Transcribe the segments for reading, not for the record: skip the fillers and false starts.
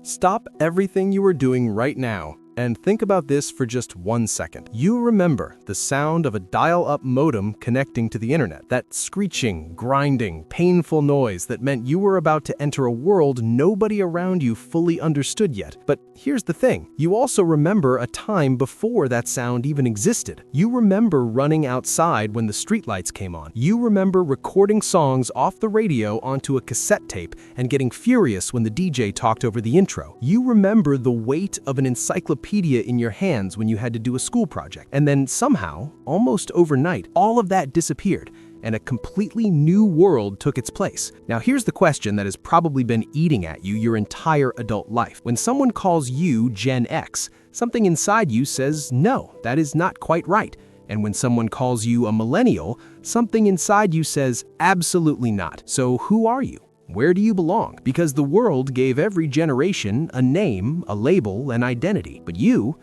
Stop everything you are doing right now and think about this for just 1 second. You remember the sound of a dial-up modem connecting to the internet. That screeching, grinding, painful noise that meant you were about to enter a world nobody around you fully understood yet. But here's the thing. You also remember a time before that sound even existed. You remember running outside when the streetlights came on. You remember recording songs off the radio onto a cassette tape and getting furious when the DJ talked over the intro. You remember the weight of an encyclopedia in your hands when you had to do a school project. And then somehow, almost overnight, all of that disappeared and a completely new world took its place. Now here's the question that has probably been eating at you your entire adult life. When someone calls you Gen X, something inside you says, no, that is not quite right. And when someone calls you a millennial, something inside you says, absolutely not. So who are you? Where do you belong? Because the world gave every generation a name, a label, an identity. But you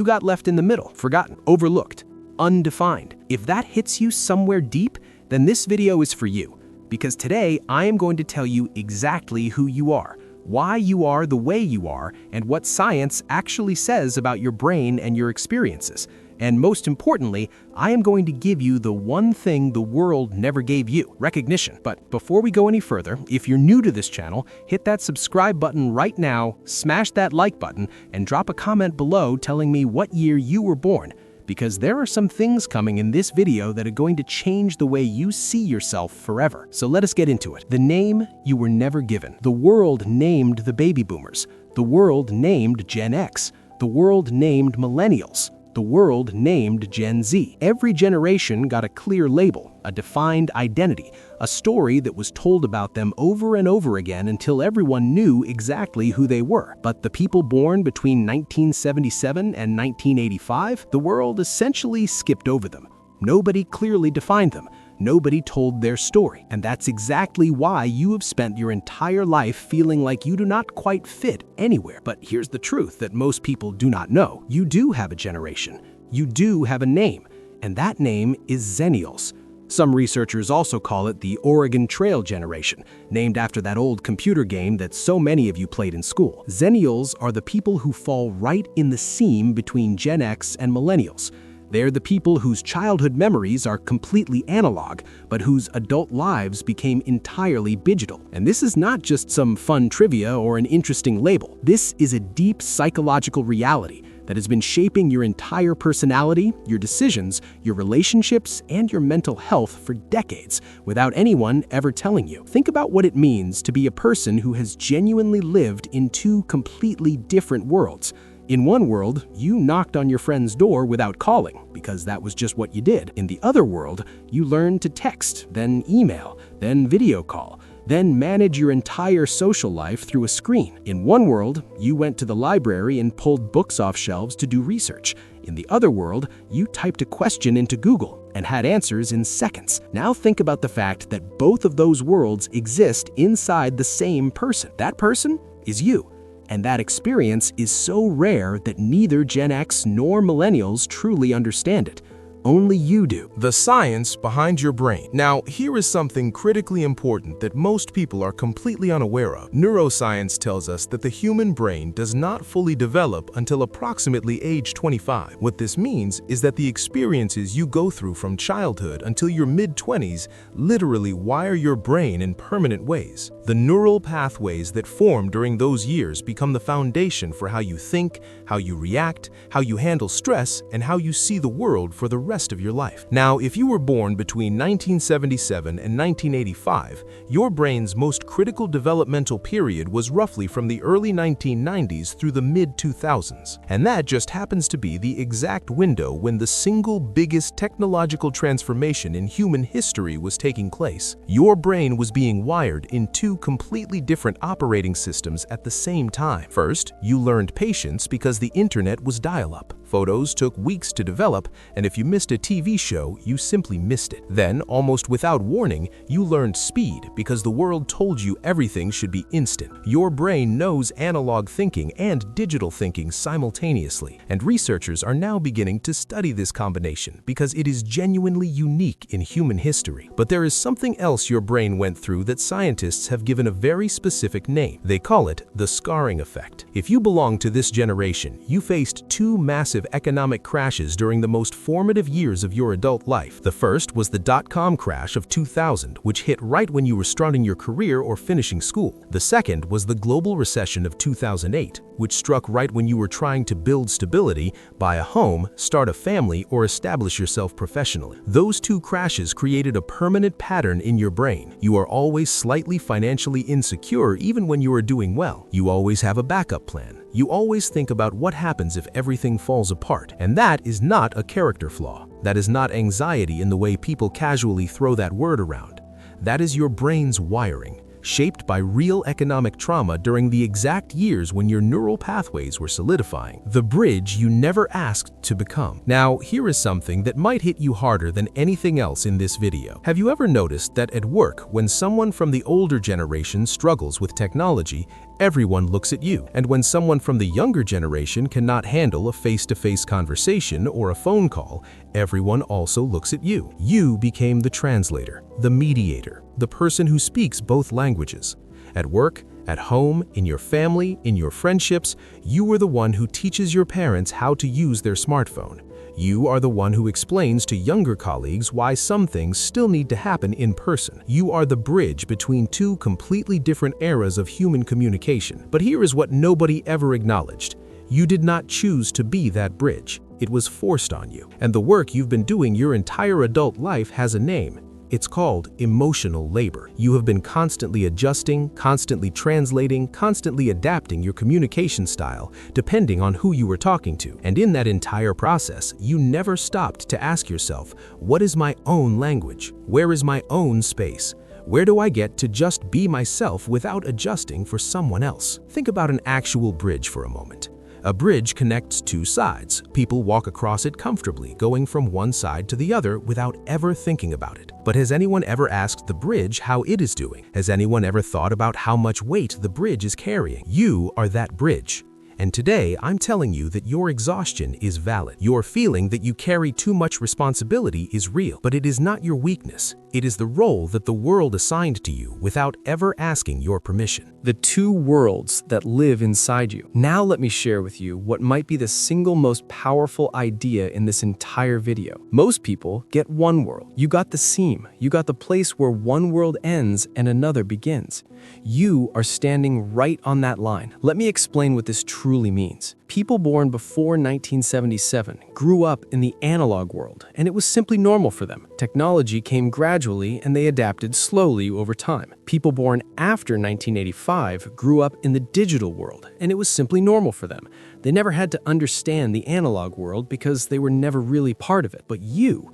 got left in the middle, forgotten, overlooked, undefined. If that hits you somewhere deep, then this video is for you. Because today, I am going to tell you exactly who you are, why you are the way you are, and what science actually says about your brain and your experiences. And most importantly, I am going to give you the one thing the world never gave you, recognition. But before we go any further, if you're new to this channel, hit that subscribe button right now, smash that like button, and drop a comment below telling me what year you were born. Because there are some things coming in this video that are going to change the way you see yourself forever. So let us get into it. The name you were never given. The world named the baby boomers. The world named Gen X. The world named millennials. The world named Gen Z. Every generation got a clear label, a defined identity, a story that was told about them over and over again until everyone knew exactly who they were. But the people born between 1977 and 1985, the world essentially skipped over them. Nobody clearly defined them. Nobody told their story. And that's exactly why you have spent your entire life feeling like you do not quite fit anywhere. But here's the truth that most people do not know. You do have a generation. You do have a name. And that name is Xennials. Some researchers also call it the Oregon Trail generation, named after that old computer game that so many of you played in school. Xennials are the people who fall right in the seam between Gen X and millennials. They're the people whose childhood memories are completely analog, but whose adult lives became entirely digital. And this is not just some fun trivia or an interesting label. This is a deep psychological reality that has been shaping your entire personality, your decisions, your relationships, and your mental health for decades without anyone ever telling you. Think about what it means to be a person who has genuinely lived in two completely different worlds. In one world, you knocked on your friend's door without calling, because that was just what you did. In the other world, you learned to text, then email, then video call, then manage your entire social life through a screen. In one world, you went to the library and pulled books off shelves to do research. In the other world, you typed a question into Google and had answers in seconds. Now think about the fact that both of those worlds exist inside the same person. That person is you. And that experience is so rare that neither Gen X nor millennials truly understand it. Only you do. The science behind your brain. Now, here is something critically important that most people are completely unaware of. Neuroscience tells us that the human brain does not fully develop until approximately age 25. What this means is that the experiences you go through from childhood until your mid-20s literally wire your brain in permanent ways. The neural pathways that form during those years become the foundation for how you think, how you react, how you handle stress, and how you see the world for the rest of your life. Now, if you were born between 1977 and 1985, your brain's most critical developmental period was roughly from the early 1990s through the mid-2000s. And that just happens to be the exact window when the single biggest technological transformation in human history was taking place. Your brain was being wired in two completely different operating systems at the same time. First, you learned patience because the internet was dial-up. Photos took weeks to develop, and if you missed missed a TV show, you simply missed it. Then, almost without warning, you learned speed because the world told you everything should be instant. Your brain knows analog thinking and digital thinking simultaneously, and researchers are now beginning to study this combination because it is genuinely unique in human history. But there is something else your brain went through that scientists have given a very specific name. They call it the scarring effect. If you belong to this generation, you faced two massive economic crashes during the most formative years of your adult life. The first was the dot-com crash of 2000, which hit right when you were starting your career or finishing school. The second was the global recession of 2008, which struck right when you were trying to build stability, buy a home, start a family, or establish yourself professionally. Those two crashes created a permanent pattern in your brain. You are always slightly financially insecure even when you are doing well. You always have a backup plan. You always think about what happens if everything falls apart. And that is not a character flaw. That is not anxiety in the way people casually throw that word around. That is your brain's wiring, shaped by real economic trauma during the exact years when your neural pathways were solidifying. The bridge you never asked to become. Now, here is something that might hit you harder than anything else in this video. Have you ever noticed that at work, when someone from the older generation struggles with technology, everyone looks at you? And when someone from the younger generation cannot handle a face-to-face conversation or a phone call, everyone also looks at you. You became the translator, the mediator, the person who speaks both languages. At work, at home, in your family, in your friendships, you are the one who teaches your parents how to use their smartphone. You are the one who explains to younger colleagues why some things still need to happen in person. You are the bridge between two completely different eras of human communication. But here is what nobody ever acknowledged. You did not choose to be that bridge. It was forced on you. And the work you've been doing your entire adult life has a name. It's called emotional labor. You have been constantly adjusting, constantly translating, constantly adapting your communication style, depending on who you were talking to. And in that entire process, you never stopped to ask yourself, what is my own language? Where is my own space? Where do I get to just be myself without adjusting for someone else? Think about an actual bridge for a moment. A bridge connects two sides. People walk across it comfortably, going from one side to the other without ever thinking about it. But has anyone ever asked the bridge how it is doing? Has anyone ever thought about how much weight the bridge is carrying? You are that bridge. And today, I'm telling you that your exhaustion is valid. Your feeling that you carry too much responsibility is real, but it is not your weakness. It is the role that the world assigned to you without ever asking your permission. The two worlds that live inside you. Now let me share with you what might be the single most powerful idea in this entire video. Most people get one world. You got the seam. You got the place where one world ends and another begins. You are standing right on that line. Let me explain what this truly means. People born before 1977 grew up in the analog world, and it was simply normal for them. Technology came gradually, and they adapted slowly over time. People born after 1985 grew up in the digital world, and it was simply normal for them. They never had to understand the analog world because they were never really part of it. But you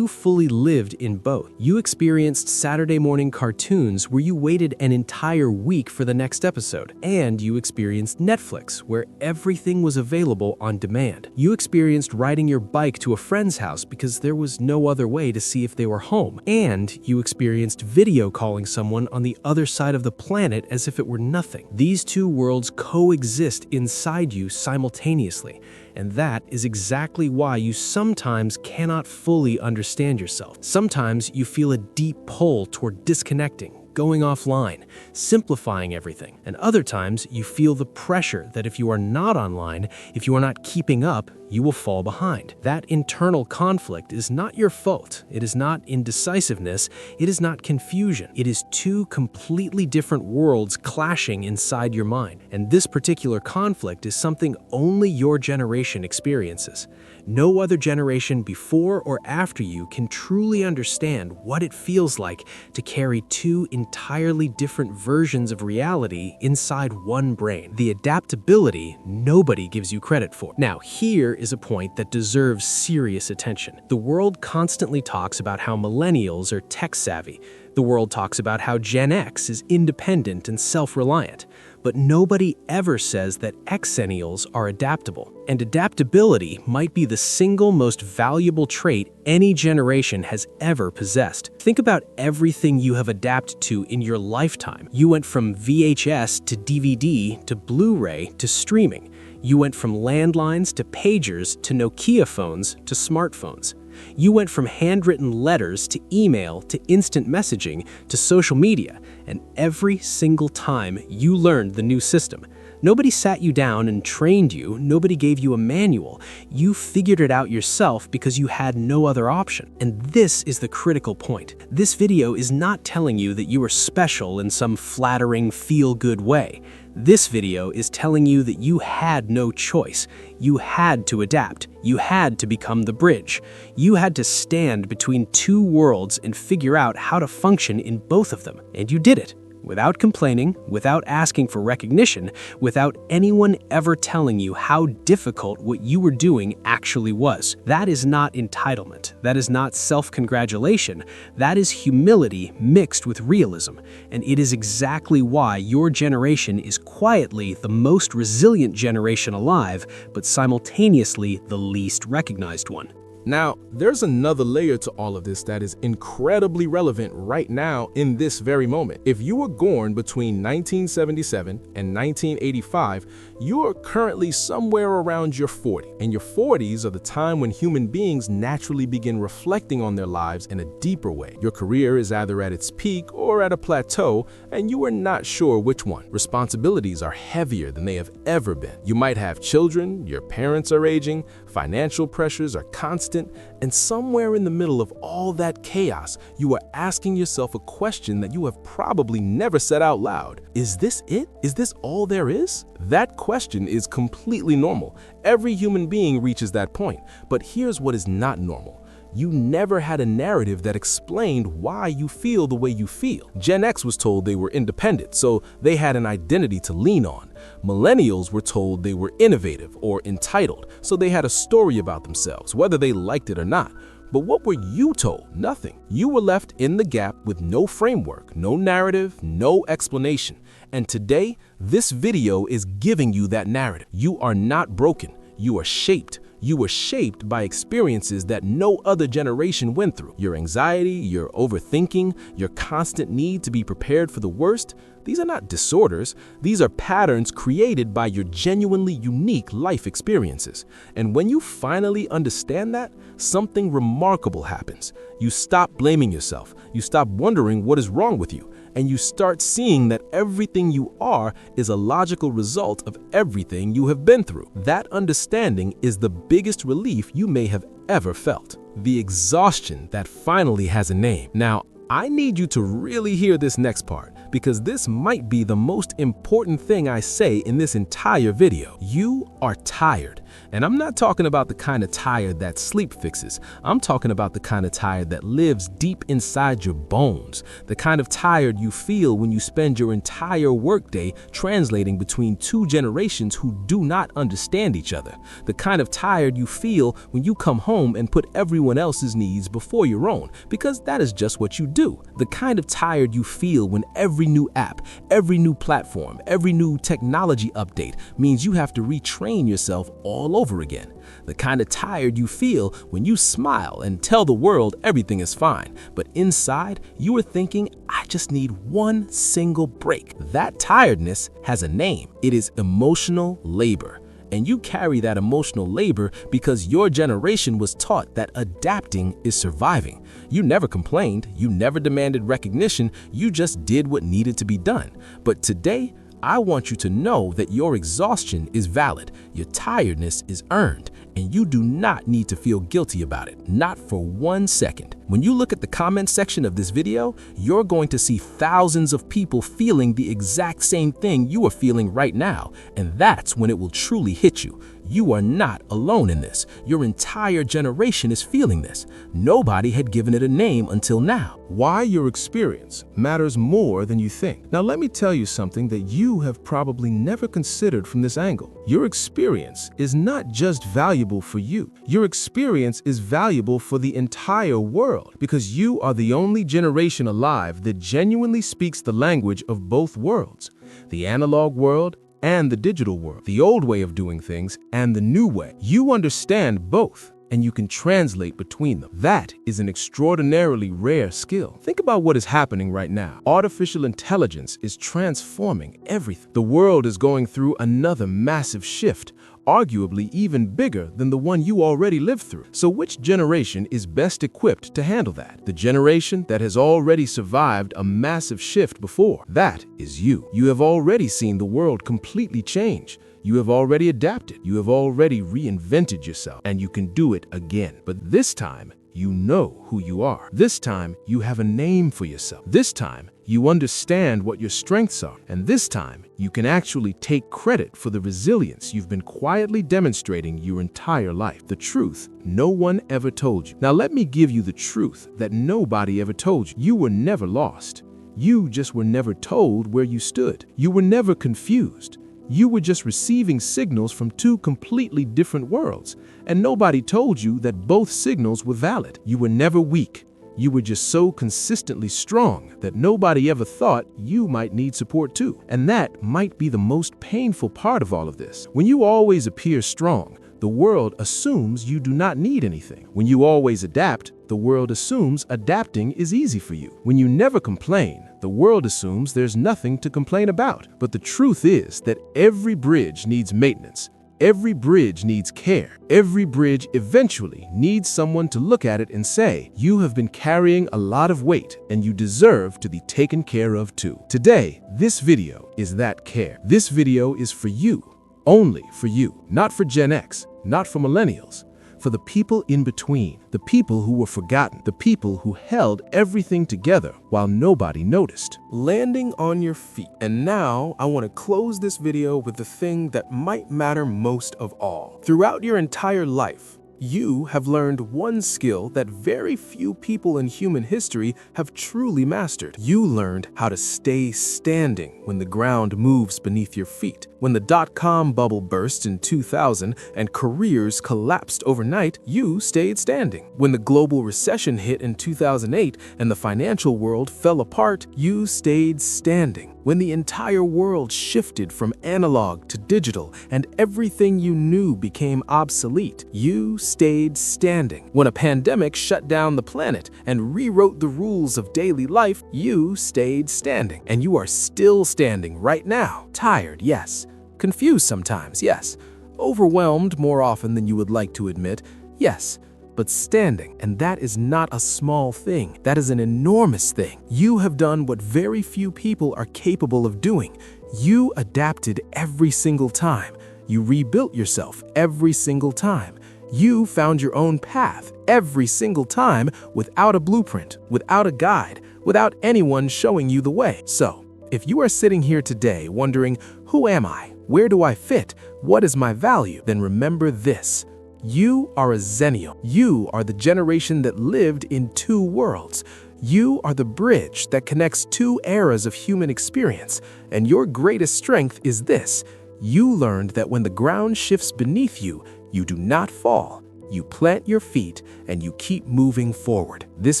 fully lived in both. You experienced Saturday morning cartoons where you waited an entire week for the next episode. And you experienced Netflix, where everything was available on demand. You experienced riding your bike to a friend's house because there was no other way to see if they were home. And you experienced video calling someone on the other side of the planet as if it were nothing. These two worlds coexist inside you simultaneously. And that is exactly why you sometimes cannot fully understand yourself. Sometimes you feel a deep pull toward disconnecting, going offline, simplifying everything. And other times you feel the pressure that if you are not online, if you are not keeping up, you will fall behind. That internal conflict is not your fault. It is not indecisiveness. It is not confusion. It is two completely different worlds clashing inside your mind. And this particular conflict is something only your generation experiences. No other generation before or after you can truly understand what it feels like to carry two entirely different versions of reality inside one brain. The adaptability nobody gives you credit for. Now, here is a point that deserves serious attention. The world constantly talks about how millennials are tech savvy. The world talks about how Gen X is independent and self-reliant. But nobody ever says that xennials are adaptable. And adaptability might be the single most valuable trait any generation has ever possessed. Think about everything you have adapted to in your lifetime. You went from VHS to DVD to Blu-ray to streaming. You went from landlines to pagers to Nokia phones to smartphones. You went from handwritten letters to email to instant messaging to social media, and every single time you learned the new system. Nobody sat you down and trained you, nobody gave you a manual. You figured it out yourself because you had no other option. And this is the critical point. This video is not telling you that you are special in some flattering, feel-good way. This video is telling you that you had no choice. You had to adapt. You had to become the bridge. You had to stand between two worlds and figure out how to function in both of them. And you did it. Without complaining, without asking for recognition, without anyone ever telling you how difficult what you were doing actually was. That is not entitlement. That is not self-congratulation. That is humility mixed with realism. And it is exactly why your generation is quietly the most resilient generation alive, but simultaneously the least recognized one. Now, there's another layer to all of this that is incredibly relevant right now in this very moment. If you were born between 1977 and 1985, you are currently somewhere around your 40. And your 40s are the time when human beings naturally begin reflecting on their lives in a deeper way. Your career is either at its peak or at a plateau, and you are not sure which one. Responsibilities are heavier than they have ever been. You might have children, your parents are aging, financial pressures are constant, and somewhere in the middle of all that chaos, you are asking yourself a question that you have probably never said out loud. Is this it? Is this all there is? That question is completely normal. Every human being reaches that point. But here's what is not normal. You never had a narrative that explained why you feel the way you feel. Gen X was told they were independent, so they had an identity to lean on. Millennials were told they were innovative or entitled, so they had a story about themselves, whether they liked it or not. But what were you told? Nothing. You were left in the gap with no framework, no narrative, no explanation. And today, this video is giving you that narrative. You are not broken. You are shaped. You were shaped by experiences that no other generation went through. Your anxiety, your overthinking, your constant need to be prepared for the worst, these are not disorders. These are patterns created by your genuinely unique life experiences. And when you finally understand that, something remarkable happens. You stop blaming yourself. You stop wondering what is wrong with you. And you start seeing that everything you are is a logical result of everything you have been through. That understanding is the biggest relief you may have ever felt. The exhaustion that finally has a name. Now, I need you to really hear this next part, because this might be the most important thing I say in this entire video. You are tired. And I'm not talking about the kind of tired that sleep fixes. I'm talking about the kind of tired that lives deep inside your bones. The kind of tired you feel when you spend your entire workday translating between two generations who do not understand each other. The kind of tired you feel when you come home and put everyone else's needs before your own, because that is just what you do. The kind of tired you feel when every new app, every new platform, every new technology update means you have to retrain yourself all over again. The kind of tired you feel when you smile and tell the world everything is fine, but inside you are thinking, I just need one single break. That tiredness has a name. It is emotional labor. And you carry that emotional labor because your generation was taught that adapting is surviving. You never complained, you never demanded recognition, you just did what needed to be done. But today, I want you to know that your exhaustion is valid, your tiredness is earned, and you do not need to feel guilty about it, not for 1 second. When you look at the comment section of this video, you're going to see thousands of people feeling the exact same thing you are feeling right now, and that's when it will truly hit you. You are not alone in this. Your entire generation is feeling this. Nobody had given it a name until now. Why your experience matters more than you think. Now let me tell you something that you have probably never considered from this angle. Your experience is not just valuable for you. Your experience is valuable for the entire world because you are the only generation alive that genuinely speaks the language of both worlds, the analog world and the digital world, the old way of doing things and the new way. You understand both, and you can translate between them. That is an extraordinarily rare skill. Think about what is happening right now. Artificial intelligence is transforming everything. The world is going through another massive shift, arguably even bigger than the one you already lived through. So which generation is best equipped to handle that? The generation that has already survived a massive shift before. That is you. You have already seen the world completely change. You have already adapted. You have already reinvented yourself, and you can do it again. But this time, you know who you are. This time, you have a name for yourself. This time, you understand what your strengths are. And this time, you can actually take credit for the resilience you've been quietly demonstrating your entire life. The truth no one ever told you. Now let me give you the truth that nobody ever told you. You were never lost. You just were never told where you stood. You were never confused. You were just receiving signals from two completely different worlds, and nobody told you that both signals were valid. You were never weak. You were just so consistently strong that nobody ever thought you might need support too. And that might be the most painful part of all of this. When you always appear strong, the world assumes you do not need anything. When you always adapt, the world assumes adapting is easy for you. When you never complain, the world assumes there's nothing to complain about. But the truth is that every bridge needs maintenance. Every bridge needs care. Every bridge eventually needs someone to look at it and say, you have been carrying a lot of weight and you deserve to be taken care of too. Today, this video is that care. This video is for you, only for you, not for Gen X, not for millennials. For the people in between, the people who were forgotten, the people who held everything together while nobody noticed. Landing on your feet. And now I want to close this video with the thing that might matter most of all. Throughout your entire life, you have learned one skill that very few people in human history have truly mastered. You learned how to stay standing when the ground moves beneath your feet. When the dot-com bubble burst in 2000 and careers collapsed overnight, you stayed standing. When the global recession hit in 2008 and the financial world fell apart, you stayed standing. When the entire world shifted from analog to digital and everything you knew became obsolete, you stayed standing. When a pandemic shut down the planet and rewrote the rules of daily life, you stayed standing. And you are still standing right now. Tired, yes. Confused sometimes, yes. Overwhelmed more often than you would like to admit, yes. But standing, and that is not a small thing. That is an enormous thing. You have done what very few people are capable of doing. You adapted every single time. You rebuilt yourself every single time. You found your own path every single time without a blueprint, without a guide, without anyone showing you the way. So, if you are sitting here today wondering, who am I? Where do I fit? What is my value? Then remember this. You are a Xennial. You are the generation that lived in two worlds. You are the bridge that connects two eras of human experience. And your greatest strength is this. You learned that when the ground shifts beneath you, you do not fall. You plant your feet and you keep moving forward. This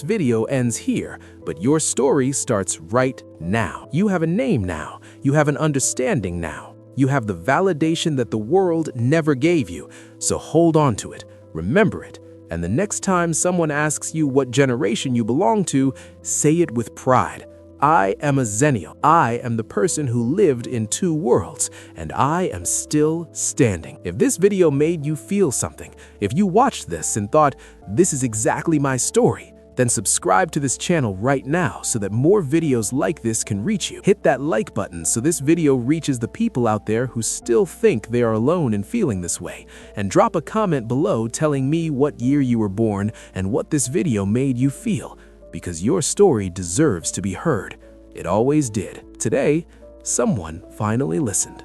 video ends here, but your story starts right now. You have a name now. You have an understanding now. You have the validation that the world never gave you, so hold on to it, remember it, and the next time someone asks you what generation you belong to, say it with pride. I am a Xennial. I am the person who lived in two worlds, and I am still standing. If this video made you feel something, if you watched this and thought, this is exactly my story, then subscribe to this channel right now so that more videos like this can reach you. Hit that like button so this video reaches the people out there who still think they are alone in feeling this way. And drop a comment below telling me what year you were born and what this video made you feel, because your story deserves to be heard. It always did. Today, someone finally listened.